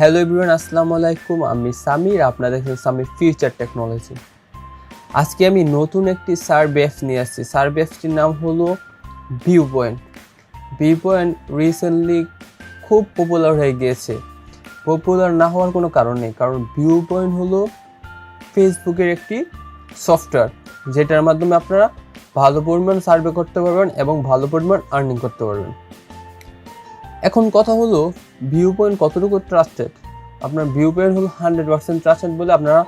Hello everyone, আসসালামু আলাইকুম। আমি সামির, আপনারা দেখছেন সামির ফিউচার টেকনোলজি। আজকে আমি নতুন একটি সার্ভে অ্যাপস নিয়ে আসছি। সার্ভে অ্যাপসটির নাম হলো ভিউপয়েন্ট। ভিউপয়েন্ট রিসেন্টলি খুব পপুলার হয়ে গিয়েছে। পপুলার না হওয়ার কোনো কারণ নেই, কারণ ভিউপয়েন্ট হলো ফেসবুকের একটি সফটওয়্যার, যেটার মাধ্যমে আপনারা ভালো পরিমাণ সার্ভে করতে পারবেন এবং ভালো পরিমাণ আর্নিং করতে পারবেন। এখন কথা হলো ভিউপয়েন্ট কতটুকু ট্রাস্টেড। আপনার ভিউপয়েন্ট হলো 100% ট্রাস্টেড বলে আপনারা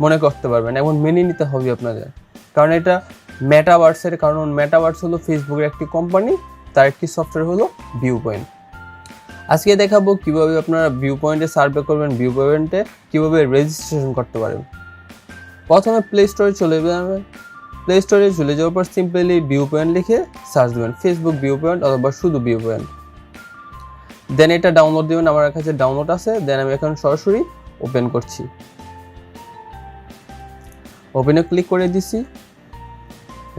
মনে করতে পারবেন এবং মেনে নিতে হবে আপনাদের, কারণ এটা মেটাভার্সের। কারণ মেটাভার্স হলো ফেসবুকের একটি কোম্পানি, তার একটি সফটওয়্যার হলো ভিউপয়েন্ট। আজকে দেখাবো কীভাবে আপনারা ভিউপয়েন্টে সার্ভে করবেন, ভিউপয়েন্টে কীভাবে রেজিস্ট্রেশন করতে পারবেন। প্রথমে প্লে স্টোরে চলে যাবেন। প্লে স্টোরে চলে যাওয়ার পর সিম্পলি ভিউপয়েন্ট লিখে সার্চ দেবেন, ফেসবুক ভিউপয়েন্ট অথবা শুধু ভিউপয়েন্ট। দেন এটা ডাউনলোড দেবেন, আমার কাছে ডাউনলোড আছে। দেন আমি এখন সরাসরি ওপেন করছি। ওপেনে ক্লিক করে দিছি,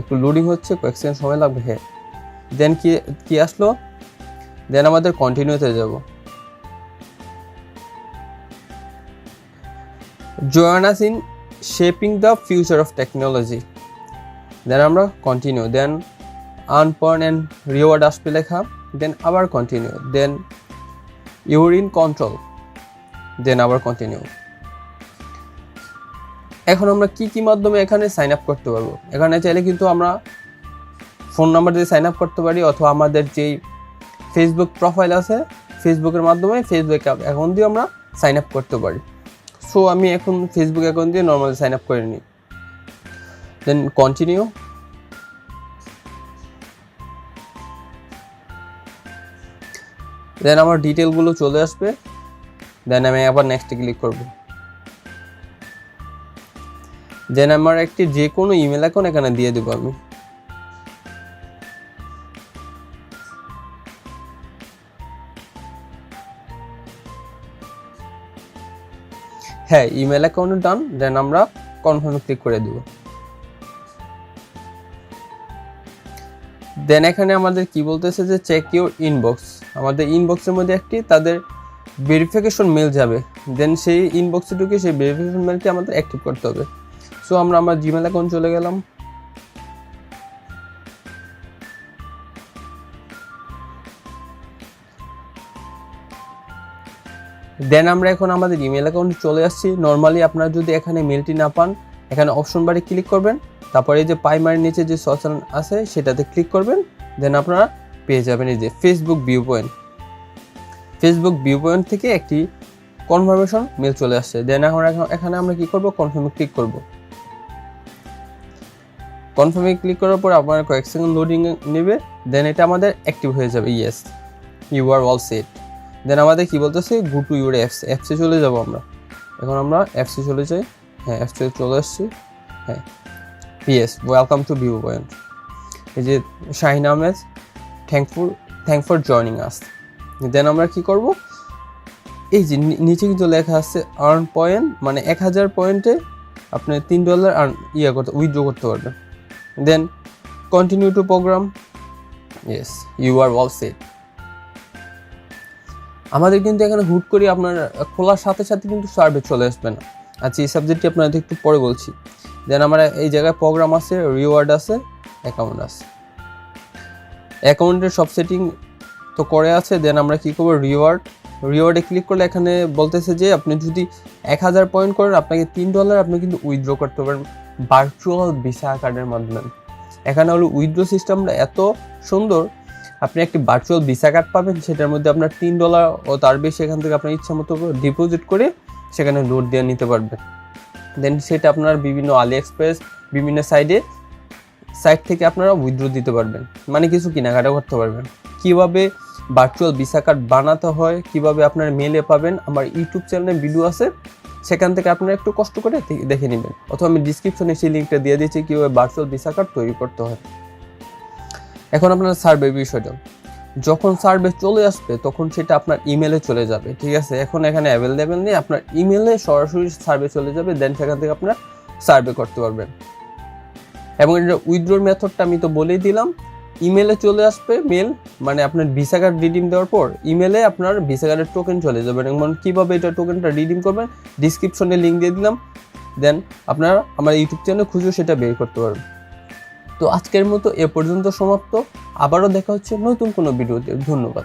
একটু লোডিং হচ্ছে, কয়েক সেকেন্ড সময় লাগবে। হ্যাঁ, দেন কি আসলো, দেন আমাদের কন্টিনিউতে যাব। Join us in shaping the future of technology. Then আমরা continue, then earn point and reward আসবে লেখা। দেন আবার continue, then your in control, then আবার কন্টিনিউ। এখন আমরা কি মাধ্যমে এখানে সাইন আপ করতে পারবো। এখানে চাইলে কিন্তু আমরা ফোন নাম্বার দিয়ে সাইন আপ করতে পারি, অথবা আমাদের যেই ফেসবুক প্রোফাইল আছে ফেসবুকের মাধ্যমে ফেসবুক অ্যাকাউন্ট দিয়ে আমরা সাইন আপ করতে পারি। সো আমি এখন ফেসবুক অ্যাকাউন্ট দিয়ে নর্মালি সাইন আপ করে নিই। দেন কন্টিনিউ। দেন আমার ডিটেলগুলো চলে আসবে। দেন আমি আবার নেক্সটে ক্লিক করব। দেন আমার একটি যে কোনো ইমেল অ্যাকাউন্ট এখানে দিয়ে দেবো আমি। হ্যাঁ, ইমেল অ্যাকাউন্ট ডান। দেন আমরা কনফার্মে ক্লিক করে দেব। দেন এখানে আমাদের কি বলতেছে যে চেক ইউর ইনবক্স। আমাদের ইনবক্সের মধ্যে একটি তাদের ভেরিফিকেশন মেল যাবে। দেন সেই ইনবক্সে ঢুকে সেই ভেরিফিকেশন মেলটি আমাদের অ্যাক্টিভ করতে হবে। সো আমরা আমার জিমেল অ্যাকাউন্ট চলে গেলাম। দেন আমরা এখন আমাদের ইমেল অ্যাকাউন্টে চলে আসছি। নর্মালি আপনারা যদি এখানে মেলটি না পান, এখানে অপশন বারে ক্লিক করবেন, তারপরে এই যে প্রাইমারি নিচে যে সচেতন আছে সেটাতে ক্লিক করবেন। দেন আপনারা পেয়ে যাবেন এই যে ফেসবুক ভিউপয়েন্ট। ফেসবুক ভিউপয়েন্ট থেকে একটি কনফার্মেশন মেল চলে আসছে। দেন এখন এখানে আমরা কি করব, কনফার্মে ক্লিক করব। কনফার্মে ক্লিক করার পর আপনার কয়েক সেকেন্ড লোডিং নেবে। দেন এটা আমাদের অ্যাক্টিভ হয়ে যাবে। Yes, you are all set. Then আমাদের কি বলতেছে, গো টু ইউর অ্যাপসে চলে যাব আমরা। এখন আমরা অ্যাপসে চলে যাই। হ্যাঁ, অ্যাপসে চলে আসছি। হ্যাঁ, ইয়েস, ওয়েলকাম টু ভিউপয়েন্ট। এই যে Shahin Ahmed, thank for joining us. Then আমরা কি করব, এই যে নিচে কিন্তু লেখা আছে আর্ন পয়েন্ট, মানে 1000 পয়েন্টে আপনি $3 উইথড্র করতে পারবেন। Then continue to program. Yes, you are all set. আমাদের কিন্তু এখানে হুট করে আপনার খোলার সাথে সাথে কিন্তু সার্ভে চলে আসবে না। আচ্ছা, এই সাবজেক্টটি আপনাদের একটু পরে বলছি। দেন আমরা এই জায়গায় প্রোগ্রাম আছে, রিওয়ার্ড আছে, অ্যাকাউন্ট আছে। অ্যাকাউন্টের সব সেটিং তো করে আছে। দেন আমরা কি করবো, রিওয়ার্ডে ক্লিক করলে এখানে বলতেছে যে আপনি যদি 1000 পয়েন্ট করেন আপনাকে $3 আপনি কিন্তু উইথড্র করতে পারেন ভার্চুয়াল ভিসা কার্ডের মাধ্যমে। এখানে হলো উইথড্র সিস্টেমটা এত সুন্দর, আপনি একটি ভার্চুয়াল ভিসা কার্ড পাবেন, সেটার মধ্যে আপনার $3 ও তার বেশি এখান থেকে আপনার ইচ্ছা মতো ডিপোজিট করে সেখানে লোড দিয়ে নিতে পারবেন। দেন সেটা আপনার বিভিন্ন আলি এক্সপ্রেস, বিভিন্ন সাইট থেকে আপনারা উইথড্র দিতে পারবেন, মানে কিছু কেনাকাটা করতে পারবেন। কিভাবে ভার্চুয়াল ভিসা কার্ড বানাতে হয়, কিভাবে আপনার মেলে পাবেন, আমার ইউটিউব চ্যানেলে ভিডিও আছে, সেখান থেকে আপনারা একটু কষ্ট করে দেখে নেবেন, অথবা আমি ডিসক্রিপশনে সেই লিঙ্কটা দিয়ে দিয়েছি কীভাবে ভার্চুয়াল ভিসা কার্ড তৈরি করতে হয়। এখন আপনার সার্ভে বিষয়টা, যখন সার্ভে চলে আসবে তখন সেটা আপনার ইমেলে চলে যাবে, ঠিক আছে। এখন এখানে অ্যাভেলেবেল নেই, আপনার ইমেলে সরাসরি সার্ভে চলে যাবে। দেন সেখান থেকে আপনার সার্ভে করতে পারবেন। এবং এটা উইথড্রর মেথডটা আমি তো বলেই দিলাম। ইমেলে চলে আসবে মেল, মানে আপনার ভিসা কার্ড রিডিম দেওয়ার পর ইমেলে আপনার ভিসা কার্ডের টোকেন চলে যাবে। এবং কীভাবে এটা টোকেনটা রিডিম করবেন ডিসক্রিপশনে লিঙ্ক দিয়ে দিলাম, দেন আপনারা আমার ইউটিউব চ্যানেলে খুঁজে সেটা বের করতে পারবেন। তো আজকের মতো এ পর্যন্ত সমাপ্ত, আবারও দেখা হচ্ছে নতুন কোনো ভিডিওতে। ধন্যবাদ।